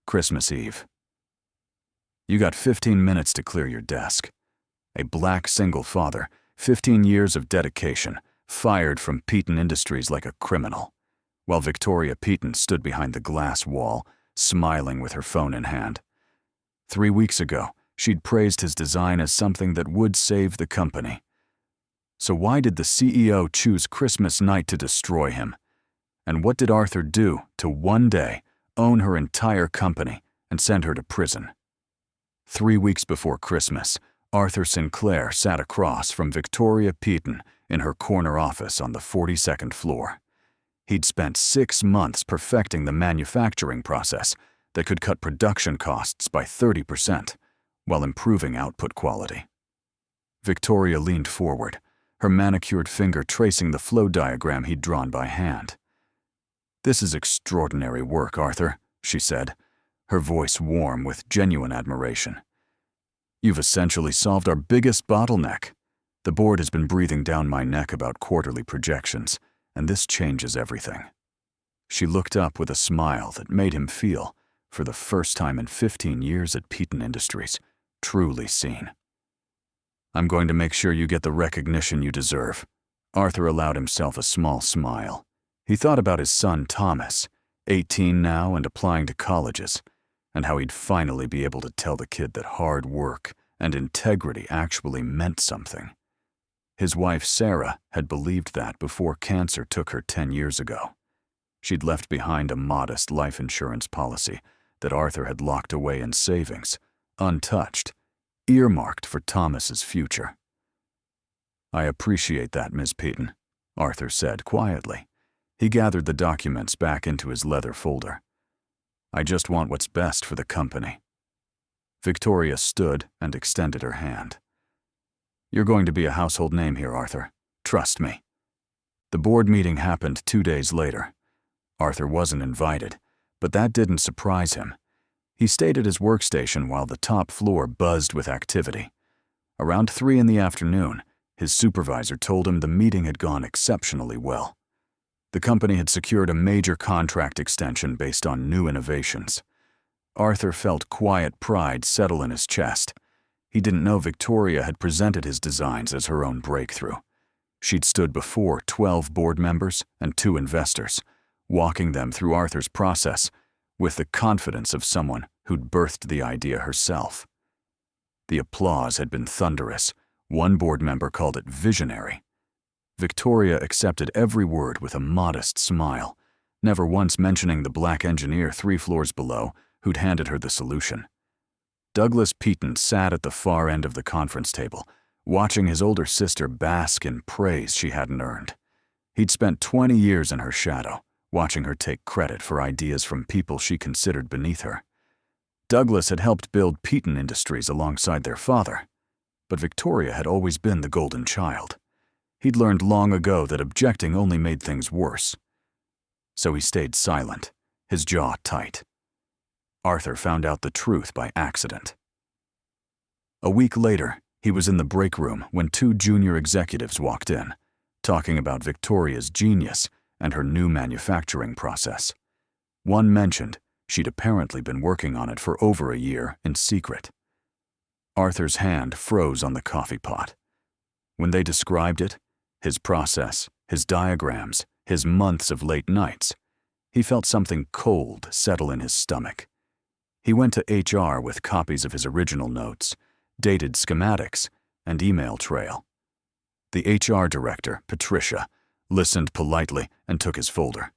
Christmas Eve. You got 15 minutes to clear your desk. A black single father, 15 years of dedication, fired from Peton Industries like a criminal, while Victoria Peton stood behind the glass wall, smiling with her phone in hand. 3 weeks ago, she'd praised his design as something that would save the company. So why did the CEO choose Christmas night to destroy him? And what did Arthur do to one day own her entire company and send her to prison? 3 weeks before Christmas, Arthur Sinclair sat across from Victoria Peton in her corner office on the 42nd floor. He'd spent 6 months perfecting the manufacturing process that could cut production costs by 30% while improving output quality. Victoria leaned forward, her manicured finger tracing the flow diagram he'd drawn by hand. "This is extraordinary work, Arthur," she said, her voice warm with genuine admiration. "You've essentially solved our biggest bottleneck. The board has been breathing down my neck about quarterly projections, and this changes everything." She looked up with a smile that made him feel, for the first time in 15 years at Peton Industries, truly seen. "I'm going to make sure you get the recognition you deserve." Arthur allowed himself a small smile. He thought about his son Thomas, 18 now and applying to colleges, and how he'd finally be able to tell the kid that hard work and integrity actually meant something. His wife Sarah had believed that before cancer took her 10 years ago. She'd left behind a modest life insurance policy that Arthur had locked away in savings, untouched, earmarked for Thomas's future. "I appreciate that, Ms. Peton," Arthur said quietly. He gathered the documents back into his leather folder. "I just want what's best for the company." Victoria stood and extended her hand. "You're going to be a household name here, Arthur. Trust me." The board meeting happened 2 days later. Arthur wasn't invited, but that didn't surprise him. He stayed at his workstation while the top floor buzzed with activity. Around 3 in the afternoon, his supervisor told him the meeting had gone exceptionally well. The company had secured a major contract extension based on new innovations. Arthur felt quiet pride settle in his chest. He didn't know Victoria had presented his designs as her own breakthrough. She'd stood before 12 board members and 2 investors, walking them through Arthur's process with the confidence of someone who'd birthed the idea herself. The applause had been thunderous. One board member called it visionary. Victoria accepted every word with a modest smile, never once mentioning the black engineer 3 floors below who'd handed her the solution. Douglas Peton sat at the far end of the conference table, watching his older sister bask in praise she hadn't earned. He'd spent 20 years in her shadow, watching her take credit for ideas from people she considered beneath her. Douglas had helped build Peton Industries alongside their father, but Victoria had always been the golden child. He'd learned long ago that objecting only made things worse. So he stayed silent, his jaw tight. Arthur found out the truth by accident. A week later, he was in the break room when 2 junior executives walked in, talking about Victoria's genius and her new manufacturing process. One mentioned she'd apparently been working on it for over a year in secret. Arthur's hand froze on the coffee pot. When they described it, his process, his diagrams, his months of late nights, he felt something cold settle in his stomach. He went to HR with copies of his original notes, dated schematics, and email trail. The HR director, Patricia, listened politely and took his folder.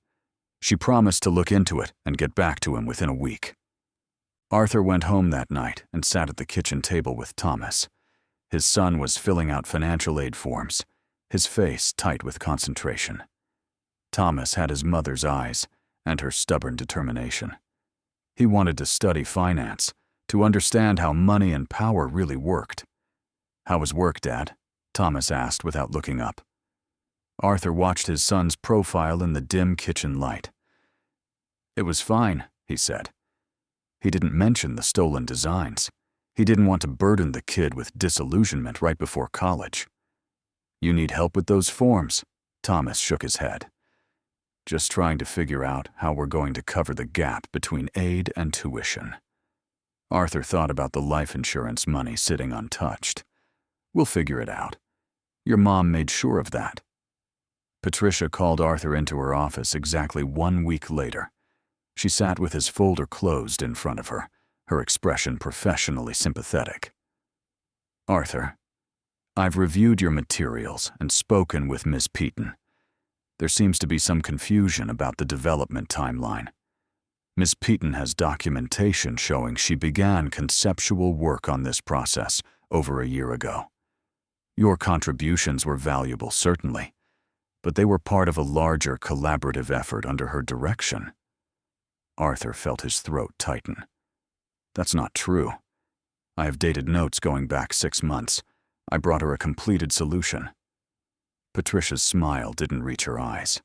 She promised to look into it and get back to him within a week. Arthur went home that night and sat at the kitchen table with Thomas. His son was filling out financial aid forms, his face tight with concentration. Thomas had his mother's eyes and her stubborn determination. He wanted to study finance, to understand how money and power really worked. "How was work, Dad?" Thomas asked without looking up. Arthur watched his son's profile in the dim kitchen light. "It was fine," he said. He didn't mention the stolen designs. He didn't want to burden the kid with disillusionment right before college. "You need help with those forms?" Thomas shook his head. Just trying to figure out how we're going to cover the gap between aid and tuition. Arthur thought about the life insurance money sitting untouched. We'll figure it out. Your mom made sure of that. Patricia called Arthur into her office exactly 1 week later. She sat with his folder closed in front of her, her expression professionally sympathetic. Arthur, I've reviewed your materials and spoken with Ms. Peton. There seems to be some confusion about the development timeline. Ms. Peton has documentation showing she began conceptual work on this process over a year ago. Your contributions were valuable, certainly, but they were part of a larger collaborative effort under her direction. Arthur felt his throat tighten. That's not true. I have dated notes going back 6 months. I brought her a completed solution. Patricia's smile didn't reach her eyes.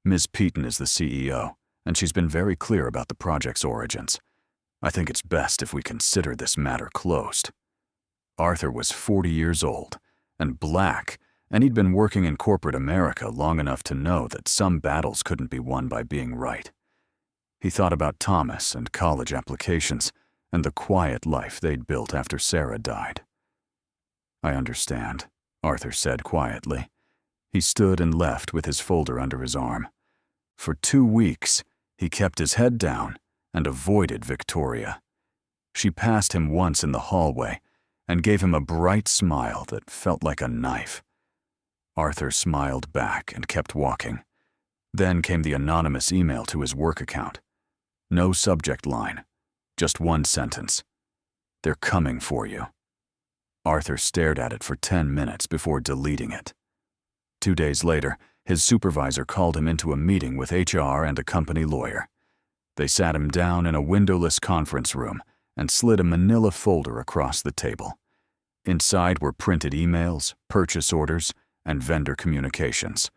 Ms. Peton is the CEO, and she's been very clear about the project's origins. I think it's best if we consider this matter closed. Arthur was 40 years old and black, and he'd been working in corporate America long enough to know that some battles couldn't be won by being right. He thought about Thomas and college applications and the quiet life they'd built after Sarah died. I understand, Arthur said quietly. He stood and left with his folder under his arm. For 2 weeks, he kept his head down and avoided Victoria. She passed him once in the hallway and gave him a bright smile that felt like a knife. Arthur smiled back and kept walking. Then came the anonymous email to his work account. No subject line, just one sentence. They're coming for you. Arthur stared at it for 10 minutes before deleting it. 2 days later, his supervisor called him into a meeting with HR and a company lawyer. They sat him down in a windowless conference room and slid a manila folder across the table. Inside were printed emails, purchase orders, and vendor communications,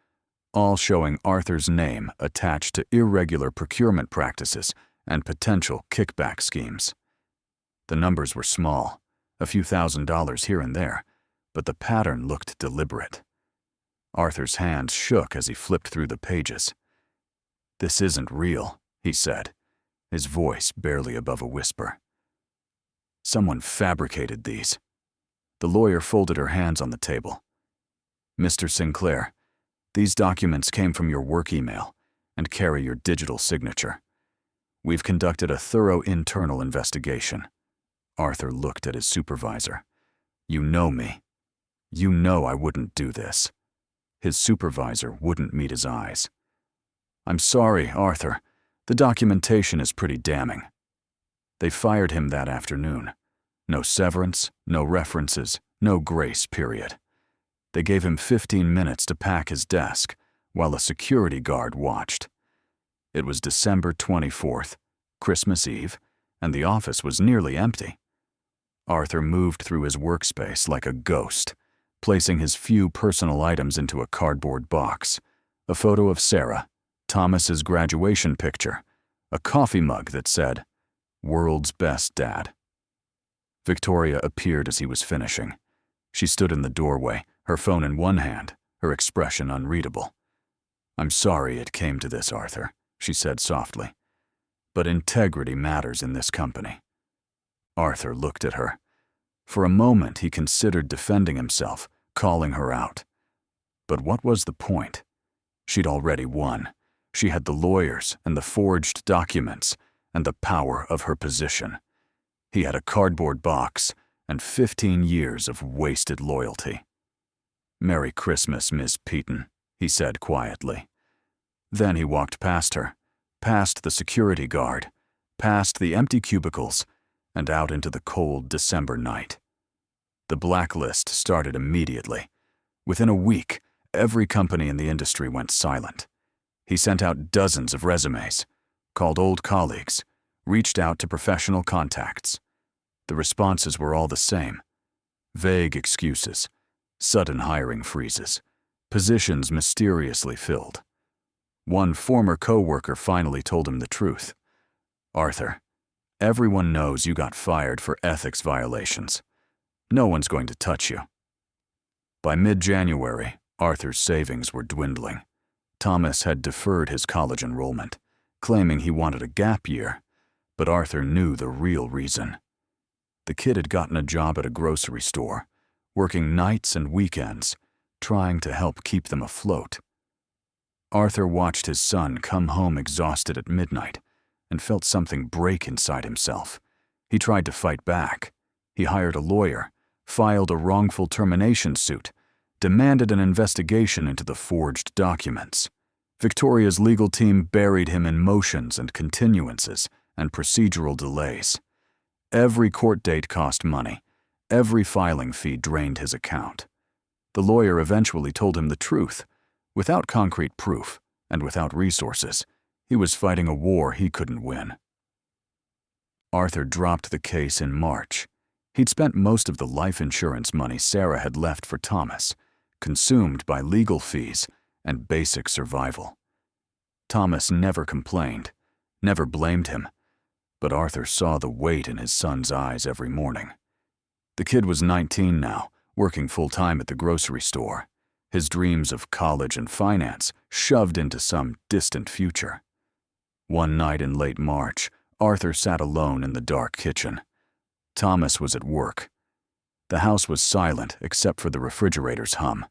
all showing Arthur's name attached to irregular procurement practices and potential kickback schemes. The numbers were small, a few $1,000s here and there, but the pattern looked deliberate. Arthur's hands shook as he flipped through the pages. "This isn't real," he said, his voice barely above a whisper. "Someone fabricated these." The lawyer folded her hands on the table. "Mr. Sinclair, these documents came from your work email and carry your digital signature. We've conducted a thorough internal investigation." Arthur looked at his supervisor. "You know me. You know I wouldn't do this." His supervisor wouldn't meet his eyes. "I'm sorry, Arthur. The documentation is pretty damning." They fired him that afternoon. No severance, no references, no grace period. They gave him 15 minutes to pack his desk while a security guard watched. It was December 24th, Christmas Eve, and the office was nearly empty. Arthur moved through his workspace like a ghost, placing his few personal items into a cardboard box: a photo of Sarah, Thomas's graduation picture, a coffee mug that said, "World's Best Dad." Victoria appeared as he was finishing. She stood in the doorway, her phone in one hand, her expression unreadable. "I'm sorry it came to this, Arthur," she said softly. "But integrity matters in this company." Arthur looked at her. For a moment he considered defending himself, calling her out. But what was the point? She'd already won. She had the lawyers and the forged documents and the power of her position. He had a cardboard box and 15 years of wasted loyalty. "Merry Christmas, Miss Peton," he said quietly. Then he walked past her, past the security guard, past the empty cubicles, and out into the cold December night. The blacklist started immediately. Within a week, every company in the industry went silent. He sent out dozens of resumes, called old colleagues, reached out to professional contacts. The responses were all the same: vague excuses, sudden hiring freezes, positions mysteriously filled. One former coworker finally told him the truth. "Arthur, everyone knows you got fired for ethics violations. No one's going to touch you." By mid-January, Arthur's savings were dwindling. Thomas had deferred his college enrollment, claiming he wanted a gap year, but Arthur knew the real reason. The kid had gotten a job at a grocery store, working nights and weekends, trying to help keep them afloat. Arthur watched his son come home exhausted at midnight and felt something break inside himself. He tried to fight back. He hired a lawyer, filed a wrongful termination suit, demanded an investigation into the forged documents. Victoria's legal team buried him in motions and continuances and procedural delays. Every court date cost money. Every filing fee drained his account. The lawyer eventually told him the truth. Without concrete proof and without resources, he was fighting a war he couldn't win. Arthur dropped the case in March. He'd spent most of the life insurance money Sarah had left for Thomas, consumed by legal fees and basic survival. Thomas never complained, never blamed him, but Arthur saw the weight in his son's eyes every morning. The kid was 19 now, working full-time at the grocery store, his dreams of college and finance shoved into some distant future. One night in late March, Arthur sat alone in the dark kitchen. Thomas was at work. The house was silent except for the refrigerator's hum.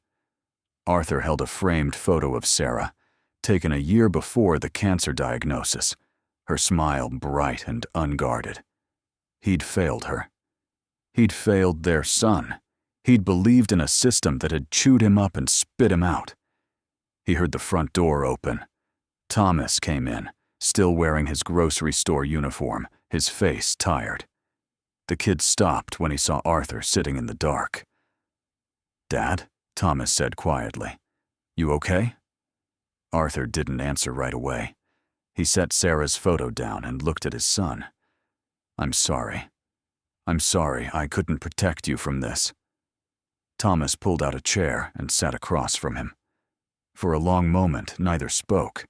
Arthur held a framed photo of Sarah, taken a year before the cancer diagnosis, her smile bright and unguarded. He'd failed her. He'd failed their son. He'd believed in a system that had chewed him up and spit him out. He heard the front door open. Thomas came in, still wearing his grocery store uniform, his face tired. The kid stopped when he saw Arthur sitting in the dark. "Dad," Thomas said quietly, "you okay?" Arthur didn't answer right away. He set Sarah's photo down and looked at his son. I'm sorry I couldn't protect you from this." Thomas pulled out a chair and sat across from him. For a long moment, neither spoke.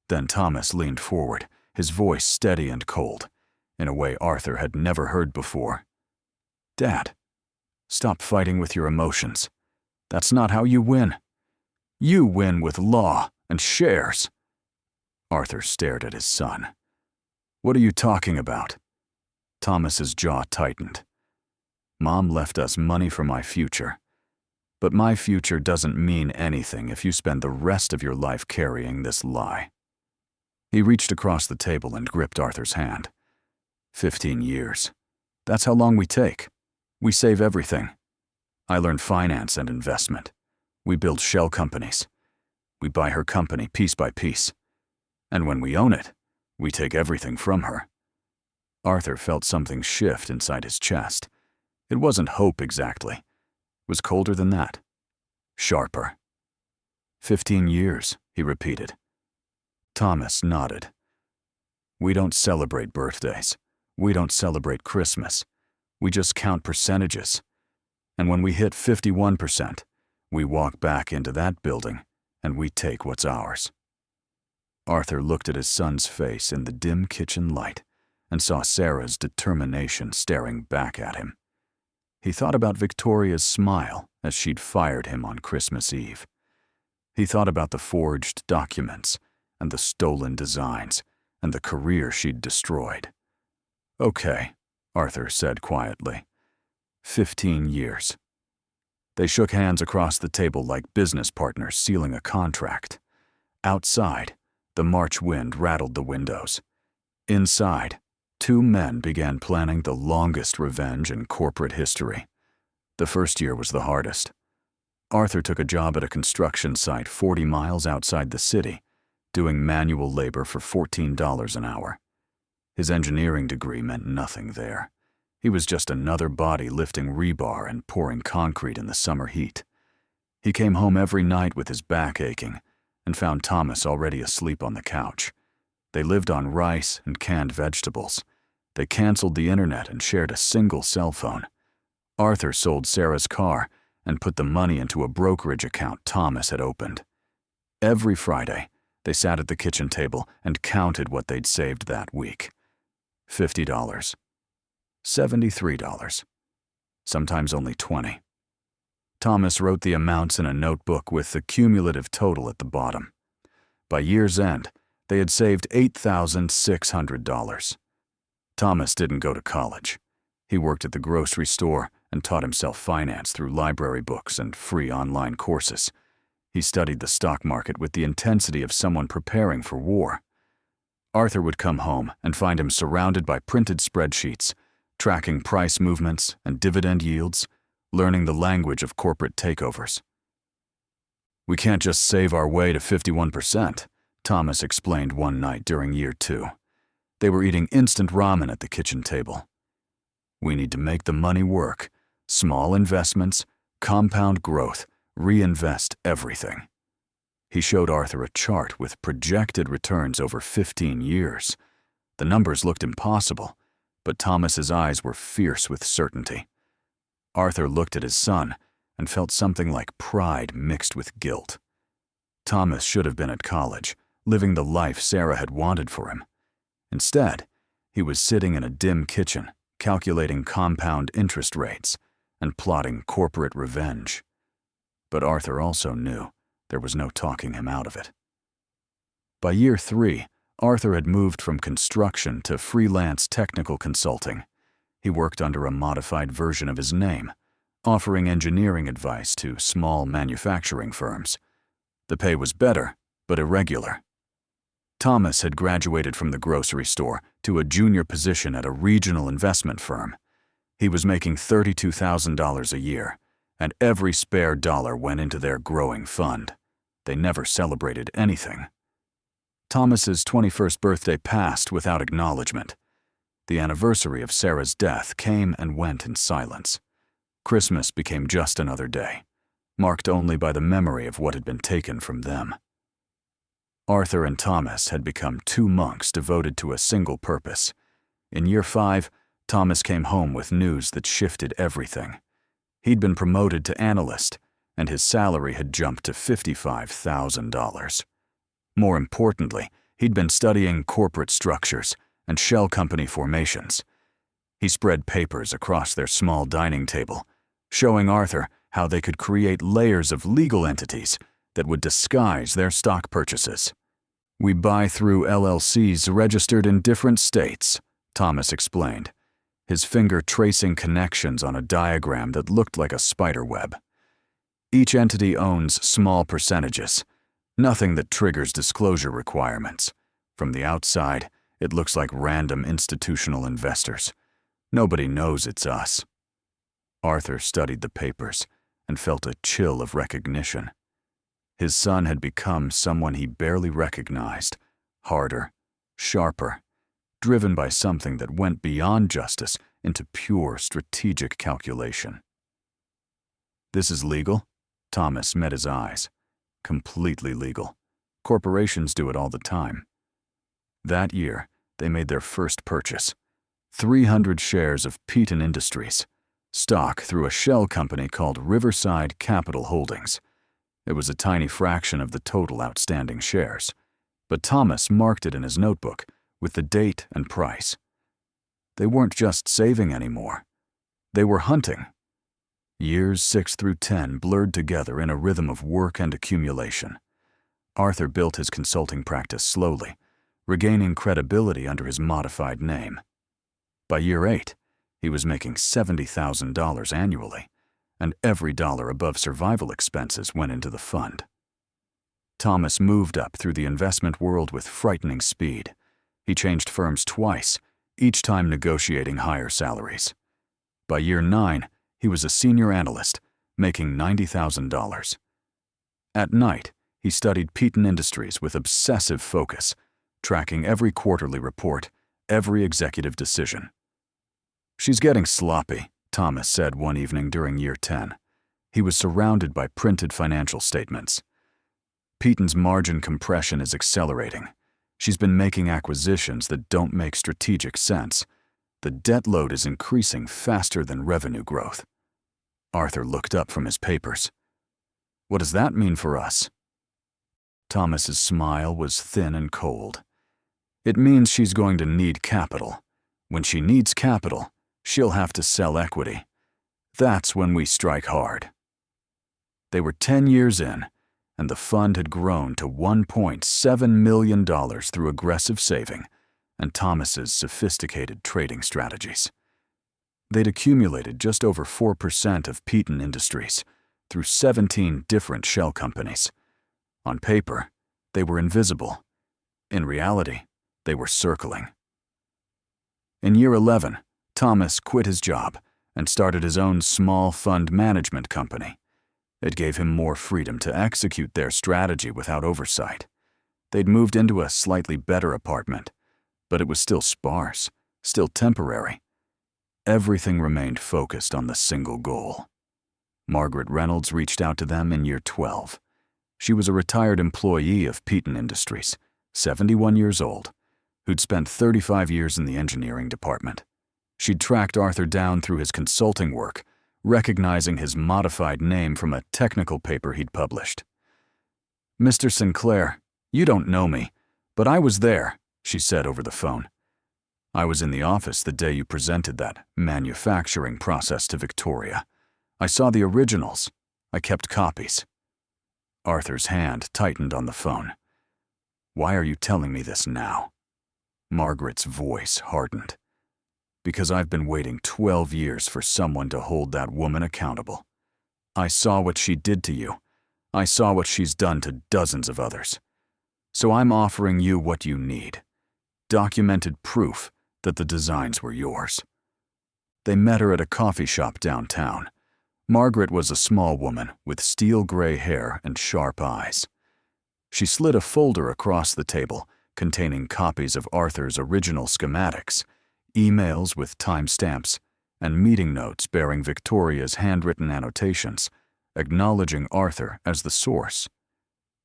Then Thomas leaned forward, his voice steady and cold, in a way Arthur had never heard before. "Dad, stop fighting with your emotions. That's not how you win. You win with law and shares." Arthur stared at his son. "What are you talking about?" Thomas's jaw tightened. "Mom left us money for my future. But my future doesn't mean anything if you spend the rest of your life carrying this lie." He reached across the table and gripped Arthur's hand. 15 years. That's how long we take. We save everything. I learned finance and investment. We build shell companies. We buy her company piece by piece. And when we own it, we take everything from her. Arthur felt something shift inside his chest. It wasn't hope exactly. It was colder than that. Sharper. 15 years, he repeated. Thomas nodded. We don't celebrate birthdays. We don't celebrate Christmas. We just count percentages. And when we hit 51%, we walk back into that building and we take what's ours. Arthur looked at his son's face in the dim kitchen light and saw Sarah's determination staring back at him. He thought about Victoria's smile as she'd fired him on Christmas Eve. He thought about the forged documents and the stolen designs and the career she'd destroyed. "Okay," Arthur said quietly. 15 years. They shook hands across the table like business partners sealing a contract. Outside, the March wind rattled the windows. Inside, two men began planning the longest revenge in corporate history. The first year was the hardest. Arthur took a job at a construction site 40 miles outside the city, doing manual labor for $14 an hour. His engineering degree meant nothing there. He was just another body lifting rebar and pouring concrete in the summer heat. He came home every night with his back aching and found Thomas already asleep on the couch. They lived on rice and canned vegetables. They canceled the internet and shared a single cell phone. Arthur sold Sarah's car and put the money into a brokerage account Thomas had opened. Every Friday, they sat at the kitchen table and counted what they'd saved that week. $50. $73. Sometimes only $20. Thomas wrote the amounts in a notebook with the cumulative total at the bottom. By year's end, they had saved $8,600. Thomas didn't go to college. He worked at the grocery store and taught himself finance through library books and free online courses. He studied the stock market with the intensity of someone preparing for war. Arthur would come home and find him surrounded by printed spreadsheets, tracking price movements and dividend yields, learning the language of corporate takeovers. "We can't just save our way to 51%, Thomas explained one night during year 2. They were eating instant ramen at the kitchen table. "We need to make the money work. Small investments, compound growth, reinvest everything." He showed Arthur a chart with projected returns over 15 years. The numbers looked impossible, but Thomas's eyes were fierce with certainty. Arthur looked at his son and felt something like pride mixed with guilt. Thomas should have been at college, living the life Sarah had wanted for him. Instead, he was sitting in a dim kitchen, calculating compound interest rates and plotting corporate revenge. But Arthur also knew there was no talking him out of it. By year 3, Arthur had moved from construction to freelance technical consulting. He worked under a modified version of his name, offering engineering advice to small manufacturing firms. The pay was better, but irregular. Thomas had graduated from the grocery store to a junior position at a regional investment firm. He was making $32,000 a year, and every spare dollar went into their growing fund. They never celebrated anything. Thomas's 21st birthday passed without acknowledgement. The anniversary of Sarah's death came and went in silence. Christmas became just another day, marked only by the memory of what had been taken from them. Arthur and Thomas had become 2 monks devoted to a single purpose. In year 5, Thomas came home with news that shifted everything. He'd been promoted to analyst, and his salary had jumped to $55,000. More importantly, he'd been studying corporate structures and shell company formations. He spread papers across their small dining table, showing Arthur how they could create layers of legal entities that would disguise their stock purchases. "We buy through LLCs registered in different states," Thomas explained, his finger tracing connections on a diagram that looked like a spider web. "Each entity owns small percentages, nothing that triggers disclosure requirements. From the outside, it looks like random institutional investors. Nobody knows it's us." Arthur studied the papers and felt a chill of recognition. His son had become someone he barely recognized, harder, sharper, driven by something that went beyond justice into pure strategic calculation. "This is legal?" Thomas met his eyes. "Completely legal. Corporations do it all the time." That year, they made their first purchase, 300 shares of Peton Industries, stock through a shell company called Riverside Capital Holdings. It was a tiny fraction of the total outstanding shares, but Thomas marked it in his notebook with the date and price. They weren't just saving anymore. They were hunting. Years 6 through 10 blurred together in a rhythm of work and accumulation. Arthur built his consulting practice slowly, regaining credibility under his modified name. By year 8, he was making $70,000 annually, and every dollar above survival expenses went into the fund. Thomas moved up through the investment world with frightening speed. He changed firms twice, each time negotiating higher salaries. By year 9, he was a senior analyst, making $90,000. At night, he studied Peton Industries with obsessive focus, tracking every quarterly report, every executive decision. "She's getting sloppy," Thomas said one evening during year 10. He was surrounded by printed financial statements. "Peton's margin compression is accelerating. She's been making acquisitions that don't make strategic sense. The debt load is increasing faster than revenue growth." Arthur looked up from his papers. "What does that mean for us?" Thomas's smile was thin and cold. "It means she's going to need capital. When she needs capital, she'll have to sell equity. That's when we strike hard." They were 10 years in, and the fund had grown to $1.7 million through aggressive saving and Thomas's sophisticated trading strategies. They'd accumulated just over 4% of Peton Industries through 17 different shell companies. On paper, they were invisible. In reality, they were circling. In year 11, Thomas quit his job and started his own small fund management company. It gave him more freedom to execute their strategy without oversight. They'd moved into a slightly better apartment, but it was still sparse, still temporary. Everything remained focused on the single goal. Margaret Reynolds reached out to them in year 12. She was a retired employee of Peton Industries, 71 years old, who'd spent 35 years in the engineering department. She'd tracked Arthur down through his consulting work, recognizing his modified name from a technical paper he'd published. "Mr. Sinclair, you don't know me, but I was there," she said over the phone. "I was in the office the day you presented that manufacturing process to Victoria. I saw the originals. I kept copies." Arthur's hand tightened on the phone. "Why are you telling me this now?" Margaret's voice hardened. "Because I've been waiting 12 years for someone to hold that woman accountable. I saw what she did to you. I saw what she's done to dozens of others. So I'm offering you what you need. Documented proof that the designs were yours." They met her at a coffee shop downtown. Margaret was a small woman with steel gray hair and sharp eyes. She slid a folder across the table containing copies of Arthur's original schematics, emails with timestamps, and meeting notes bearing Victoria's handwritten annotations, acknowledging Arthur as the source.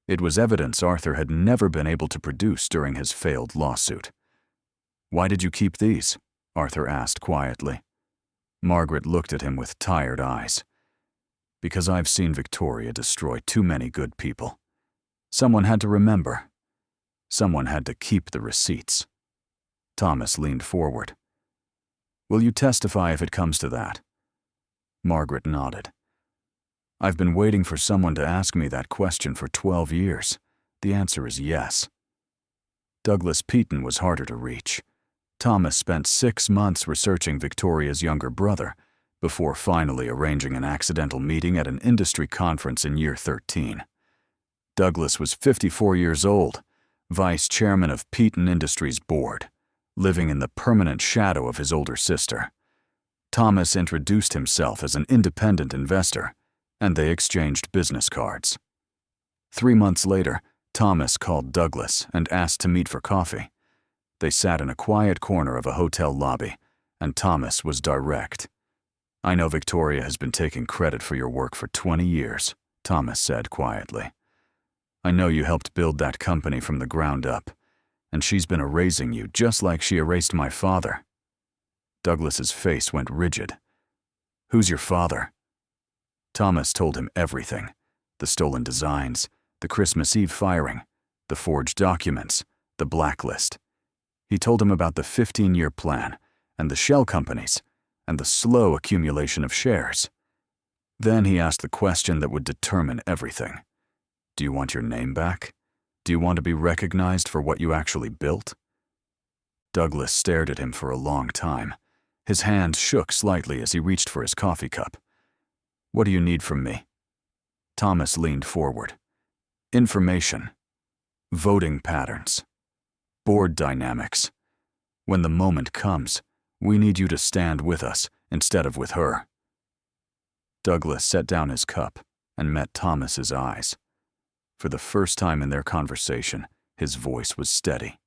It was evidence Arthur had never been able to produce during his failed lawsuit. "Why did you keep these?" Arthur asked quietly. Margaret looked at him with tired eyes. "Because I've seen Victoria destroy too many good people. Someone had to remember. Someone had to keep the receipts." Thomas leaned forward. "Will you testify if it comes to that?" Margaret nodded. "I've been waiting for someone to ask me that question for 12 years. The answer is yes." Douglas Peton was harder to reach. Thomas spent 6 months researching Victoria's younger brother before finally arranging an accidental meeting at an industry conference in year 13. Douglas was 54 years old, vice chairman of Peton Industries board, living in the permanent shadow of his older sister. Thomas introduced himself as an independent investor, and they exchanged business cards. 3 months later, Thomas called Douglas and asked to meet for coffee. They sat in a quiet corner of a hotel lobby, and Thomas was direct. "I know Victoria has been taking credit for your work for 20 years, Thomas said quietly. "I know you helped build that company from the ground up, and she's been erasing you just like she erased my father." Douglas's face went rigid. "Who's your father?" Thomas told him everything: the stolen designs, the Christmas Eve firing, the forged documents, the blacklist. He told him about the 15-year plan and the shell companies and the slow accumulation of shares. Then he asked the question that would determine everything. "Do you want your name back? Do you want to be recognized for what you actually built?" Douglas stared at him for a long time. His hand shook slightly as he reached for his coffee cup. "What do you need from me?" Thomas leaned forward. "Information. Voting patterns. Board dynamics. When the moment comes, we need you to stand with us instead of with her." Douglas set down his cup and met Thomas's eyes. For the first time in their conversation, his voice was steady.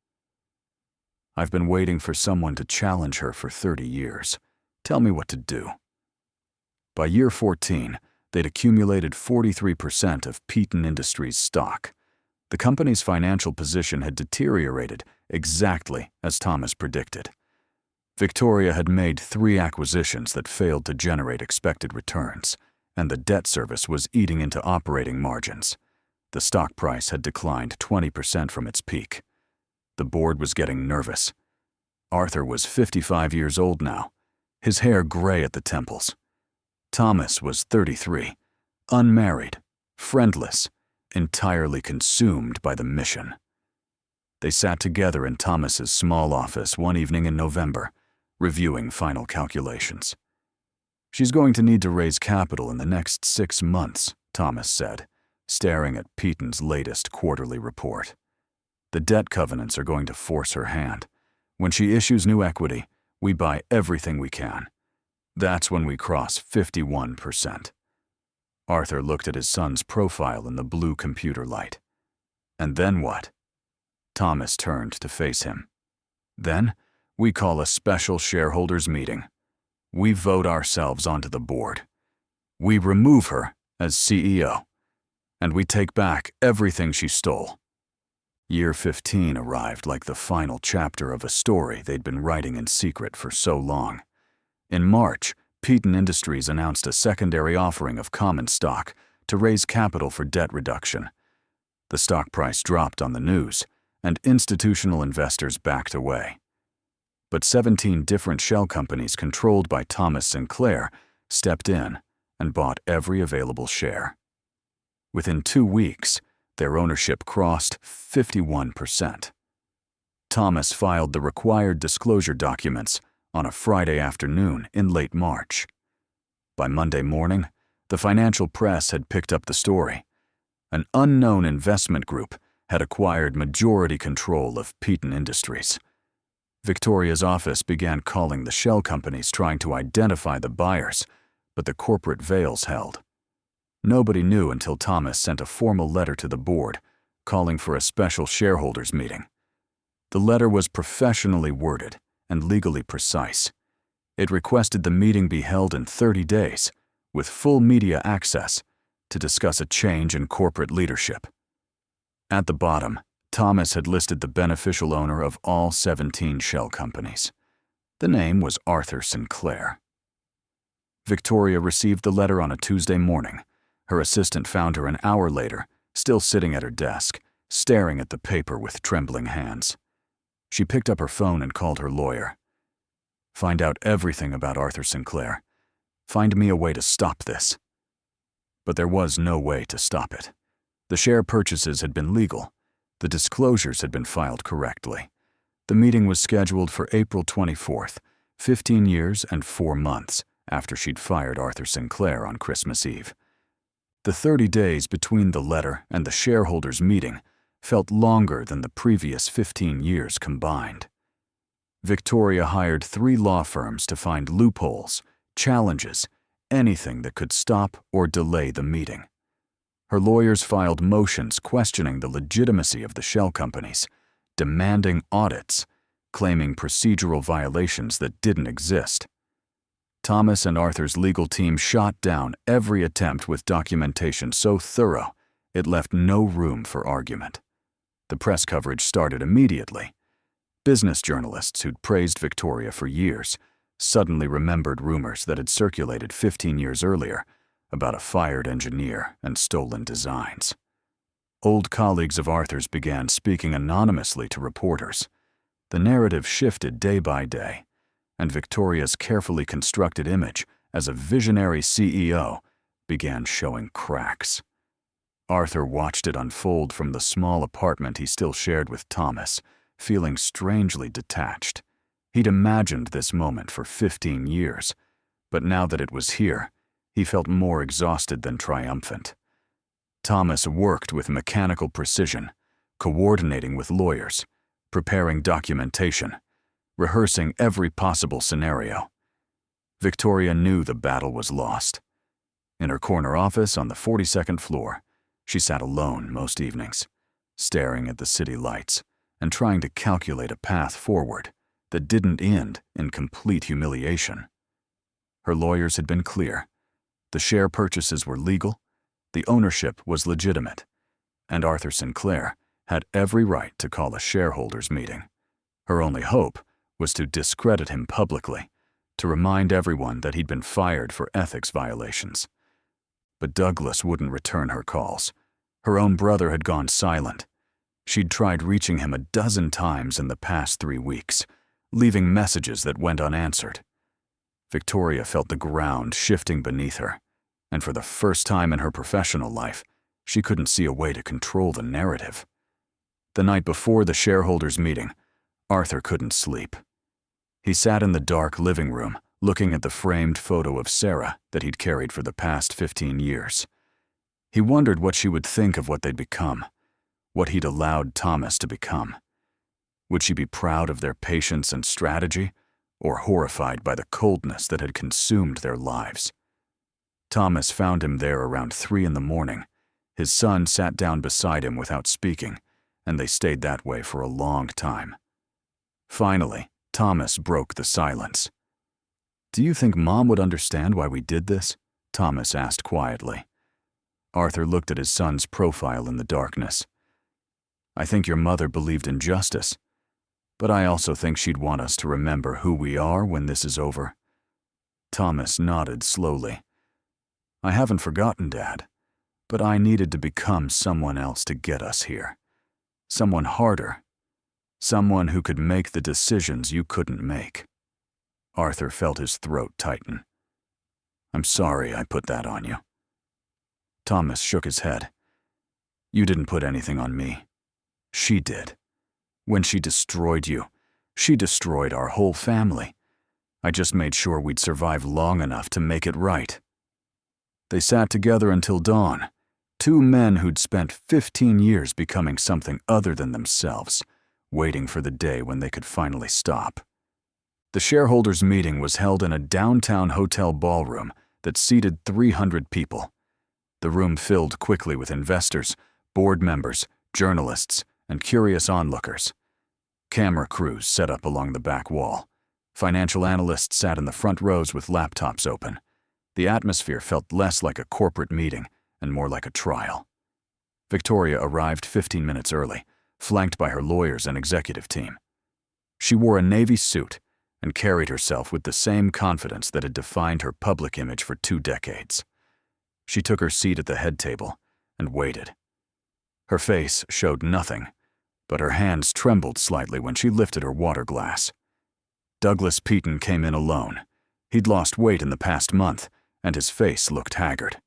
"I've been waiting for someone to challenge her for 30 years. Tell me what to do." By year 14, they'd accumulated 43% of Peton Industries stock. The company's financial position had deteriorated exactly as Thomas predicted. Victoria had made 3 acquisitions that failed to generate expected returns, and the debt service was eating into operating margins. The stock price had declined 20% from its peak. The board was getting nervous. Arthur was 55 years old now, his hair gray at the temples. Thomas was 33, unmarried, friendless, entirely consumed by the mission. They sat together in Thomas's small office one evening in November, reviewing final calculations. "She's going to need to raise capital in the next 6 months," Thomas said, staring at Peton's latest quarterly report. "The debt covenants are going to force her hand. When she issues new equity, we buy everything we can. That's when we cross 51%. Arthur looked at his son's profile in the blue computer light. "And then what?" Thomas turned to face him. "Then, we call a special shareholders meeting. We vote ourselves onto the board. We remove her as CEO. And we take back everything she stole." Year 15 arrived like the final chapter of a story they'd been writing in secret for so long. In March, Peton Industries announced a secondary offering of common stock to raise capital for debt reduction. The stock price dropped on the news, and institutional investors backed away. But 17 different shell companies controlled by Thomas Sinclair stepped in and bought every available share. Within 2 weeks, their ownership crossed 51%. Thomas filed the required disclosure documents on a Friday afternoon in late March. By Monday morning, the financial press had picked up the story. An unknown investment group had acquired majority control of Peton Industries. Victoria's office began calling the shell companies, trying to identify the buyers, but the corporate veils held. Nobody knew until Thomas sent a formal letter to the board, calling for a special shareholders meeting. The letter was professionally worded and legally precise. It requested the meeting be held in 30 days, with full media access, to discuss a change in corporate leadership. At the bottom, Thomas had listed the beneficial owner of all 17 shell companies. The name was Arthur Sinclair. Victoria received the letter on a Tuesday morning. Her assistant found her an hour later, still sitting at her desk, staring at the paper with trembling hands. She picked up her phone and called her lawyer. "Find out everything about Arthur Sinclair. Find me a way to stop this." But there was no way to stop it. The share purchases had been legal. The disclosures had been filed correctly. The meeting was scheduled for April 24th, 15 years and 4 months after she'd fired Arthur Sinclair on Christmas Eve. The 30 days between the letter and the shareholders' meeting felt longer than the previous 15 years combined. Victoria hired 3 law firms to find loopholes, challenges, anything that could stop or delay the meeting. Her lawyers filed motions questioning the legitimacy of the shell companies, demanding audits, claiming procedural violations that didn't exist. Thomas and Arthur's legal team shot down every attempt with documentation so thorough it left no room for argument. The press coverage started immediately. Business journalists who'd praised Victoria for years suddenly remembered rumors that had circulated 15 years earlier about a fired engineer and stolen designs. Old colleagues of Arthur's began speaking anonymously to reporters. The narrative shifted day by day, and Victoria's carefully constructed image as a visionary CEO began showing cracks. Arthur watched it unfold from the small apartment he still shared with Thomas, feeling strangely detached. He'd imagined this moment for 15 years, but now that it was here, he felt more exhausted than triumphant. Thomas worked with mechanical precision, coordinating with lawyers, preparing documentation, rehearsing every possible scenario. Victoria knew the battle was lost. In her corner office on the 42nd floor, she sat alone most evenings, staring at the city lights and trying to calculate a path forward that didn't end in complete humiliation. Her lawyers had been clear. The share purchases were legal, the ownership was legitimate, and Arthur Sinclair had every right to call a shareholders meeting. Her only hope was to discredit him publicly, to remind everyone that he'd been fired for ethics violations. But Douglas wouldn't return her calls. Her own brother had gone silent. She'd tried reaching him a dozen times in the past 3 weeks, leaving messages that went unanswered. Victoria felt the ground shifting beneath her, and for the first time in her professional life, She couldn't see a way to control the narrative. The night before the shareholders' meeting, Arthur couldn't sleep. He sat in the dark living room, looking at the framed photo of Sarah that he'd carried for the past 15 years. He wondered what she would think of what they'd become, what he'd allowed Thomas to become. Would she be proud of their patience and strategy, or horrified by the coldness that had consumed their lives? Thomas found him there around 3 a.m. His son sat down beside him without speaking, and they stayed that way for a long time. Finally, Thomas broke the silence. "Do you think Mom would understand why we did this?" Thomas asked quietly. Arthur looked at his son's profile in the darkness. "I think your mother believed in justice, but I also think she'd want us to remember who we are when this is over." Thomas nodded slowly. "I haven't forgotten, Dad, but I needed to become someone else to get us here. Someone harder. Someone who could make the decisions you couldn't make." Arthur felt his throat tighten. "I'm sorry I put that on you." Thomas shook his head. "You didn't put anything on me. She did. When she destroyed you, she destroyed our whole family. I just made sure we'd survive long enough to make it right." They sat together until dawn, two men who'd spent 15 years becoming something other than themselves, waiting for the day when they could finally stop. The shareholders' meeting was held in a downtown hotel ballroom that seated 300 people. The room filled quickly with investors, board members, journalists, and curious onlookers. Camera crews set up along the back wall. Financial analysts sat in the front rows with laptops open. The atmosphere felt less like a corporate meeting and more like a trial. Victoria arrived 15 minutes early, flanked by her lawyers and executive team. She wore a navy suit and carried herself with the same confidence that had defined her public image for 2 decades. She took her seat at the head table and waited. Her face showed nothing, but her hands trembled slightly when she lifted her water glass. Douglas Peton came in alone. He'd lost weight in the past month, and his face looked haggard.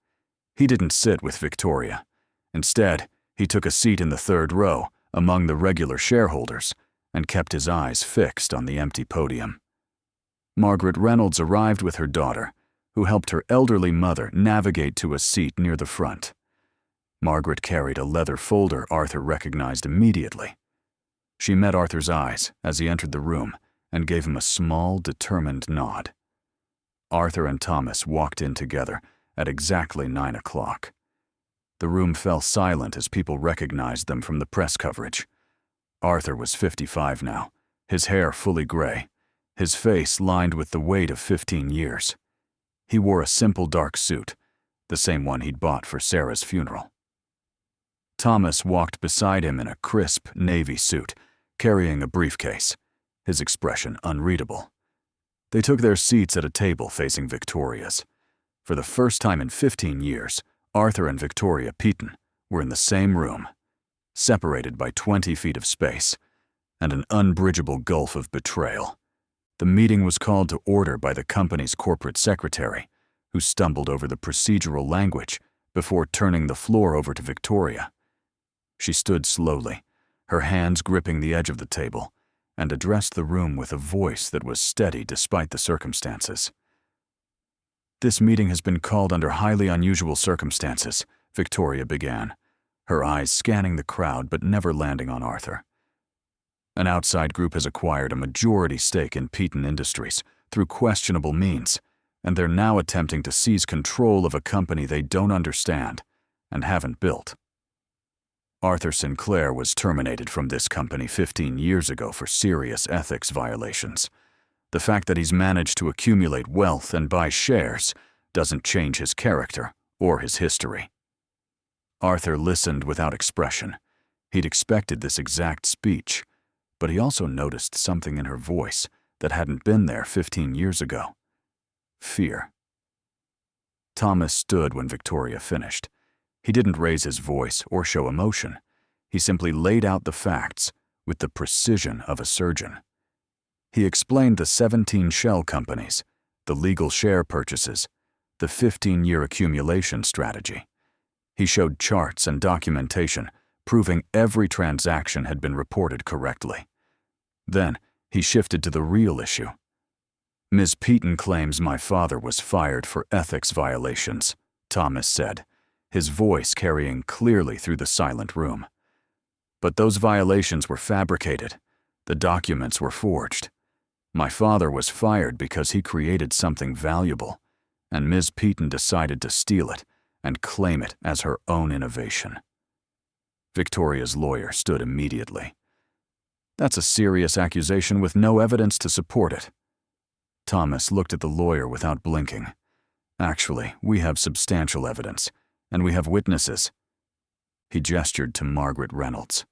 He didn't sit with Victoria. Instead, he took a seat in the 3rd row among the regular shareholders and kept his eyes fixed on the empty podium. Margaret Reynolds arrived with her daughter, who helped her elderly mother navigate to a seat near the front. Margaret carried a leather folder Arthur recognized immediately. She met Arthur's eyes as he entered the room and gave him a small, determined nod. Arthur and Thomas walked in together at exactly 9 o'clock. The room fell silent as people recognized them from the press coverage. Arthur was 55 now, his hair fully gray, his face lined with the weight of 15 years. He wore a simple dark suit, the same one he'd bought for Sarah's funeral. Thomas walked beside him in a crisp navy suit, carrying a briefcase, his expression unreadable. They took their seats at a table facing Victoria's. For the first time in 15 years, Arthur and Victoria Peton were in the same room, separated by 20 feet of space and an unbridgeable gulf of betrayal. The meeting was called to order by the company's corporate secretary, who stumbled over the procedural language before turning the floor over to Victoria. She stood slowly, her hands gripping the edge of the table, and addressed the room with a voice that was steady despite the circumstances. "This meeting has been called under highly unusual circumstances," Victoria began, her eyes scanning the crowd but never landing on Arthur. "An outside group has acquired a majority stake in Peton Industries through questionable means, and they're now attempting to seize control of a company they don't understand and haven't built. Arthur Sinclair was terminated from this company 15 years ago for serious ethics violations. The fact that he's managed to accumulate wealth and buy shares doesn't change his character or his history." Arthur listened without expression. He'd expected this exact speech, but he also noticed something in her voice that hadn't been there 15 years ago. Fear. Thomas stood when Victoria finished. He didn't raise his voice or show emotion. He simply laid out the facts with the precision of a surgeon. He explained the 17 shell companies, the legal share purchases, the 15-year accumulation strategy. He showed charts and documentation, proving every transaction had been reported correctly. Then, he shifted to the real issue. Ms. Peton claims my father was fired for ethics violations, Thomas said, his voice carrying clearly through the silent room. But those violations were fabricated. The documents were forged. My father was fired because he created something valuable, and Ms. Peton decided to steal it and claim it as her own innovation. Victoria's lawyer stood immediately. That's a serious accusation with no evidence to support it. Thomas looked at the lawyer without blinking. Actually, we have substantial evidence, and we have witnesses. He gestured to Margaret Reynolds.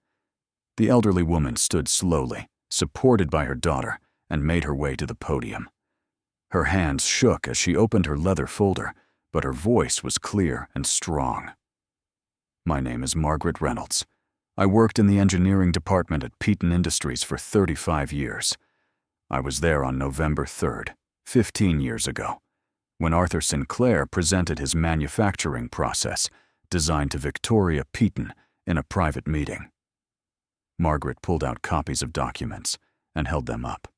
The elderly woman stood slowly, supported by her daughter, and made her way to the podium. Her hands shook as she opened her leather folder, but her voice was clear and strong. My name is Margaret Reynolds. I worked in the engineering department at Peton Industries for 35 years. I was there on November 3rd, 15 years ago, when Arthur Sinclair presented his manufacturing process designed to Victoria Peton in a private meeting. Margaret pulled out copies of documents and held them up.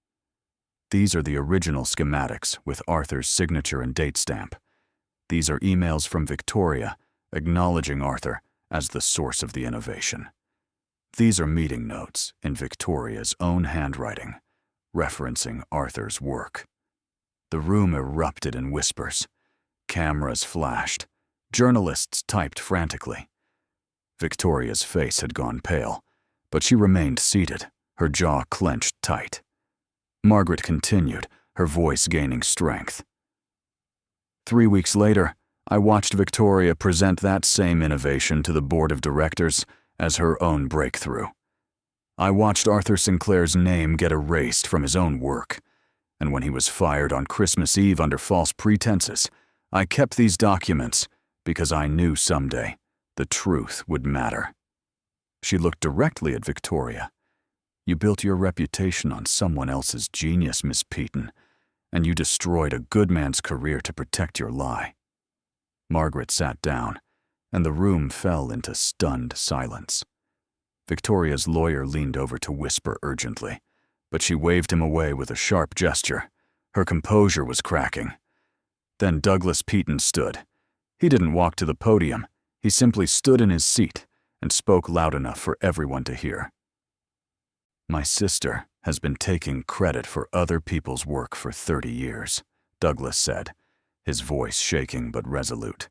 These are the original schematics with Arthur's signature and date stamp. These are emails from Victoria acknowledging Arthur as the source of the innovation. These are meeting notes in Victoria's own handwriting, referencing Arthur's work. The room erupted in whispers. Cameras flashed. Journalists typed frantically. Victoria's face had gone pale, but she remained seated, her jaw clenched tight. Margaret continued, her voice gaining strength. 3 weeks later, I watched Victoria present that same innovation to the board of directors as her own breakthrough. I watched Arthur Sinclair's name get erased from his own work, and when he was fired on Christmas Eve under false pretenses, I kept these documents because I knew someday the truth would matter. She looked directly at Victoria. You built your reputation on someone else's genius, Miss Peton, and you destroyed a good man's career to protect your lie. Margaret sat down, and the room fell into stunned silence. Victoria's lawyer leaned over to whisper urgently, but she waved him away with a sharp gesture. Her composure was cracking. Then Douglas Peton stood. He didn't walk to the podium. He simply stood in his seat and spoke loud enough for everyone to hear. My sister has been taking credit for other people's work for 30 years, Douglas said, his voice shaking but resolute.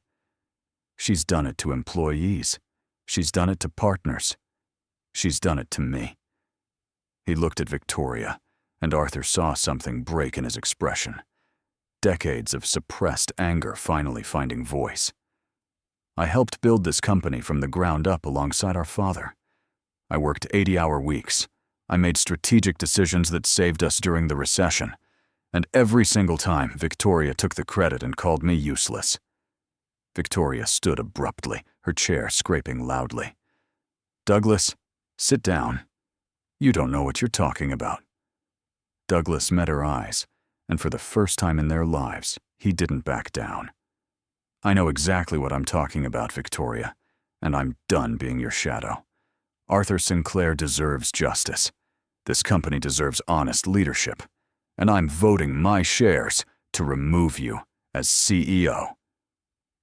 She's done it to employees. She's done it to partners. She's done it to me. He looked at Victoria, and Arthur saw something break in his expression. Decades of suppressed anger finally finding voice. I helped build this company from the ground up alongside our father. I worked 80-hour weeks. I made strategic decisions that saved us during the recession, and every single time Victoria took the credit and called me useless. Victoria stood abruptly, her chair scraping loudly. Douglas, sit down. You don't know what you're talking about. Douglas met her eyes, and for the first time in their lives, he didn't back down. I know exactly what I'm talking about, Victoria, and I'm done being your shadow. Arthur Sinclair deserves justice. This company deserves honest leadership, and I'm voting my shares to remove you as CEO.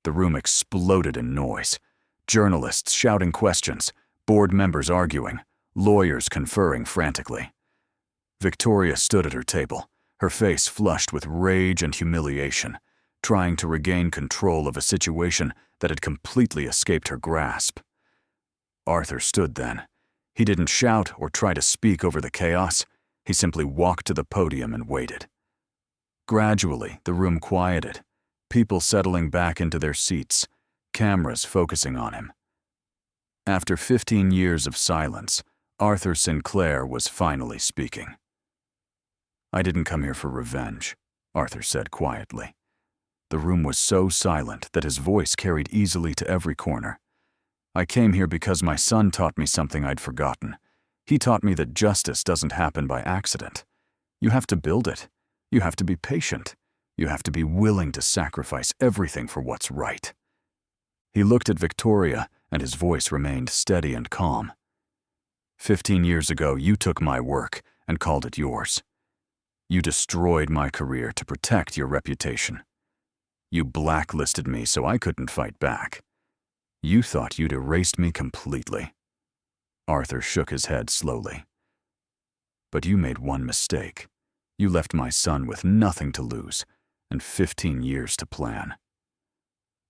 The room exploded in noise. Journalists shouting questions, board members arguing, lawyers conferring frantically. Victoria stood at her table, her face flushed with rage and humiliation, trying to regain control of a situation that had completely escaped her grasp. Arthur stood then. He didn't shout or try to speak over the chaos. He simply walked to the podium and waited. Gradually, the room quieted, people settling back into their seats, cameras focusing on him. After 15 years of silence, Arthur Sinclair was finally speaking. I didn't come here for revenge, Arthur said quietly. The room was so silent that his voice carried easily to every corner. I came here because my son taught me something I'd forgotten. He taught me that justice doesn't happen by accident. You have to build it. You have to be patient. You have to be willing to sacrifice everything for what's right. He looked at Victoria, and his voice remained steady and calm. 15 years ago, you took my work and called it yours. You destroyed my career to protect your reputation. You blacklisted me so I couldn't fight back. You thought you'd erased me completely. Arthur shook his head slowly. But you made one mistake. You left my son with nothing to lose and 15 years to plan.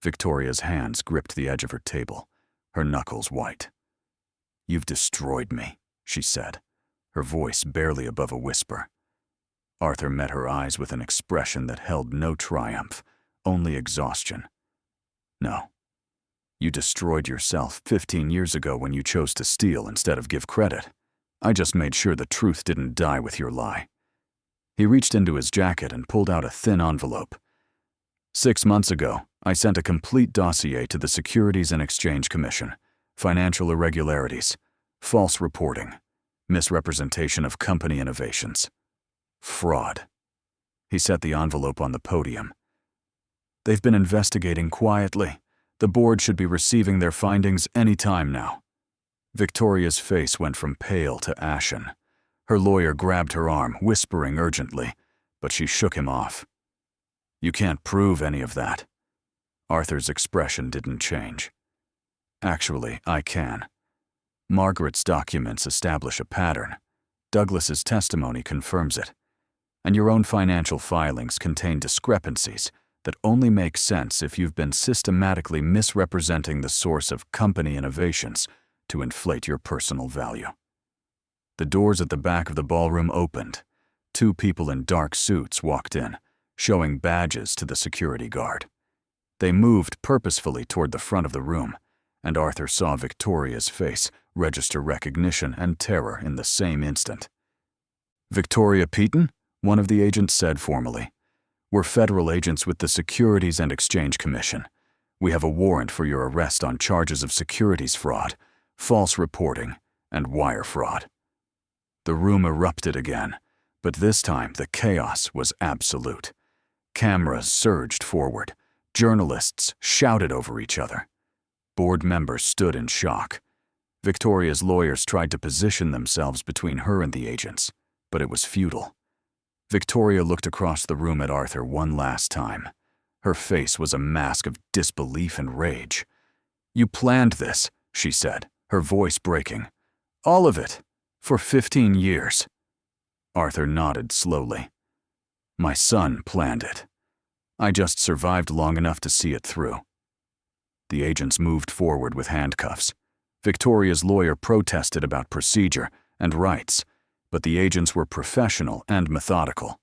Victoria's hands gripped the edge of her table, her knuckles white. You've destroyed me, she said, her voice barely above a whisper. Arthur met her eyes with an expression that held no triumph, only exhaustion. No. You destroyed yourself 15 years ago when you chose to steal instead of give credit. I just made sure the truth didn't die with your lie. He reached into his jacket and pulled out a thin envelope. 6 months ago, I sent a complete dossier to the Securities and Exchange Commission. Financial irregularities, false reporting, misrepresentation of company innovations. Fraud. He set the envelope on the podium. They've been investigating quietly. The board should be receiving their findings any time now. Victoria's face went from pale to ashen. Her lawyer grabbed her arm, whispering urgently, but she shook him off. You can't prove any of that. Arthur's expression didn't change. Actually, I can. Margaret's documents establish a pattern. Douglas's testimony confirms it. And your own financial filings contain discrepancies that only make sense if you've been systematically misrepresenting the source of company innovations to inflate your personal value. The doors at the back of the ballroom opened. 2 people in dark suits walked in, showing badges to the security guard. They moved purposefully toward the front of the room, and Arthur saw Victoria's face register recognition and terror in the same instant. Victoria Peton? One of the agents said formally. We're federal agents with the Securities and Exchange Commission. We have a warrant for your arrest on charges of securities fraud, false reporting, and wire fraud. The room erupted again, but this time the chaos was absolute. Cameras surged forward. Journalists shouted over each other. Board members stood in shock. Victoria's lawyers tried to position themselves between her and the agents, but it was futile. Victoria looked across the room at Arthur one last time. Her face was a mask of disbelief and rage. You planned this, she said, her voice breaking. All of it, for 15 years. Arthur nodded slowly. My son planned it. I just survived long enough to see it through. The agents moved forward with handcuffs. Victoria's lawyer protested about procedure and rights, but the agents were professional and methodical.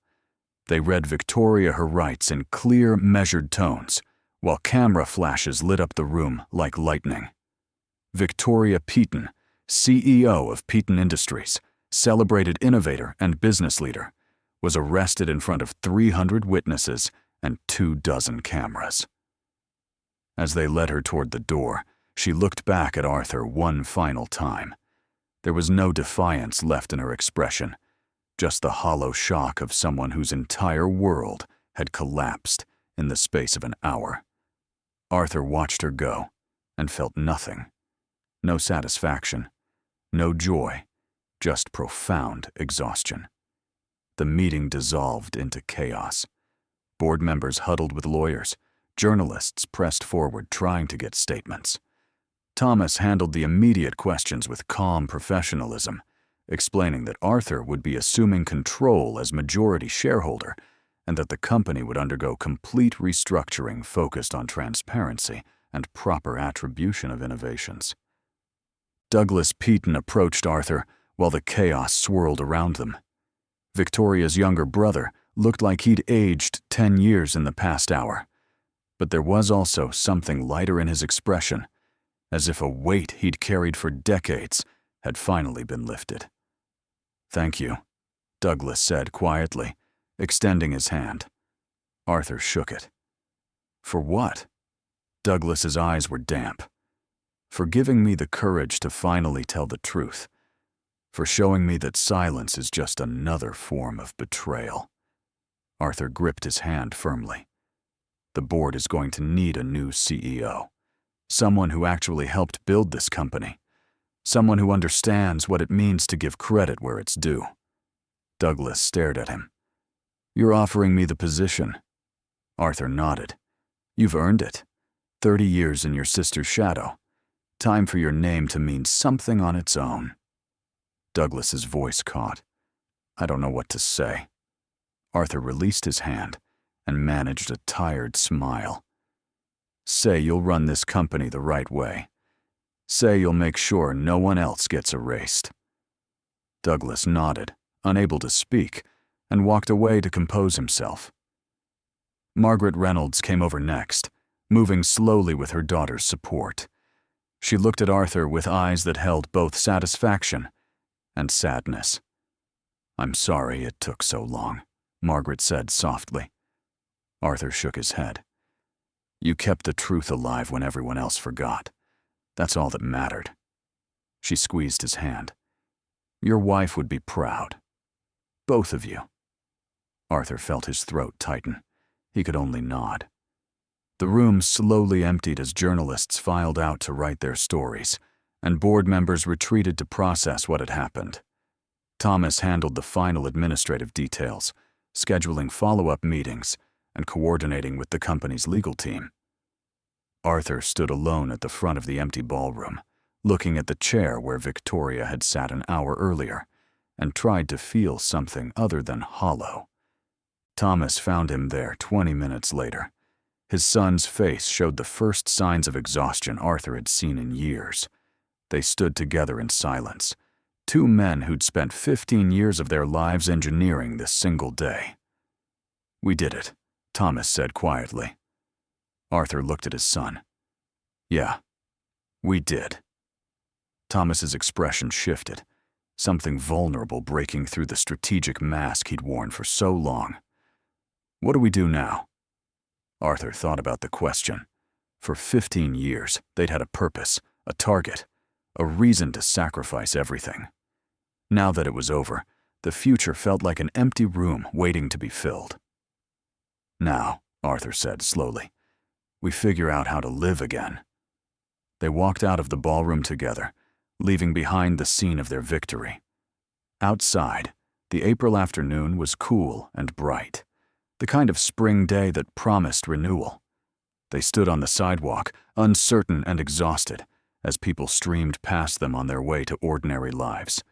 They read Victoria her rights in clear, measured tones, while camera flashes lit up the room like lightning. Victoria Peton, CEO of Peton Industries, celebrated innovator and business leader, was arrested in front of 300 witnesses and 24 cameras. As they led her toward the door, she looked back at Arthur one final time. There was no defiance left in her expression, just the hollow shock of someone whose entire world had collapsed in the space of an hour. Arthur watched her go and felt nothing. No satisfaction, no joy, just profound exhaustion. The meeting dissolved into chaos. Board members huddled with lawyers. Journalists pressed forward trying to get statements. Thomas handled the immediate questions with calm professionalism, explaining that Arthur would be assuming control as majority shareholder and that the company would undergo complete restructuring focused on transparency and proper attribution of innovations. Douglas Peton approached Arthur while the chaos swirled around them. Victoria's younger brother looked like he'd aged 10 years in the past hour, but there was also something lighter in his expression, as if a weight he'd carried for decades had finally been lifted. Thank you, Douglas said quietly, extending his hand. Arthur shook it. For what? Douglas's eyes were damp. For giving me the courage to finally tell the truth. For showing me that silence is just another form of betrayal. Arthur gripped his hand firmly. The board is going to need a new CEO. Someone who actually helped build this company. Someone who understands what it means to give credit where it's due. Douglas stared at him. "You're offering me the position." Arthur nodded. "You've earned it. 30 years in your sister's shadow. Time for your name to mean something on its own." Douglas's voice caught. "I don't know what to say." Arthur released his hand and managed a tired smile. "Say you'll run this company the right way. Say you'll make sure no one else gets erased." Douglas nodded, unable to speak, and walked away to compose himself. Margaret Reynolds came over next, moving slowly with her daughter's support. She looked at Arthur with eyes that held both satisfaction and sadness. "I'm sorry it took so long," Margaret said softly. Arthur shook his head. "You kept the truth alive when everyone else forgot. That's all that mattered." She squeezed his hand. "Your wife would be proud. Both of you." Arthur felt his throat tighten. He could only nod. The room slowly emptied as journalists filed out to write their stories, and board members retreated to process what had happened. Thomas handled the final administrative details, scheduling follow-up meetings and coordinating with the company's legal team. Arthur stood alone at the front of the empty ballroom, looking at the chair where Victoria had sat an hour earlier, and tried to feel something other than hollow. Thomas found him there 20 minutes later. His son's face showed the first signs of exhaustion Arthur had seen in years. They stood together in silence, two men who'd spent 15 years of their lives engineering this single day. "We did it," Thomas said quietly. Arthur looked at his son. "Yeah, we did." Thomas's expression shifted, something vulnerable breaking through the strategic mask he'd worn for so long. "What do we do now?" Arthur thought about the question. For 15 years, they'd had a purpose, a target, a reason to sacrifice everything. Now that it was over, the future felt like an empty room waiting to be filled. "Now," Arthur said slowly, "we figure out how to live again." They walked out of the ballroom together, leaving behind the scene of their victory. Outside, the April afternoon was cool and bright, the kind of spring day that promised renewal. They stood on the sidewalk, uncertain and exhausted, as people streamed past them on their way to ordinary lives.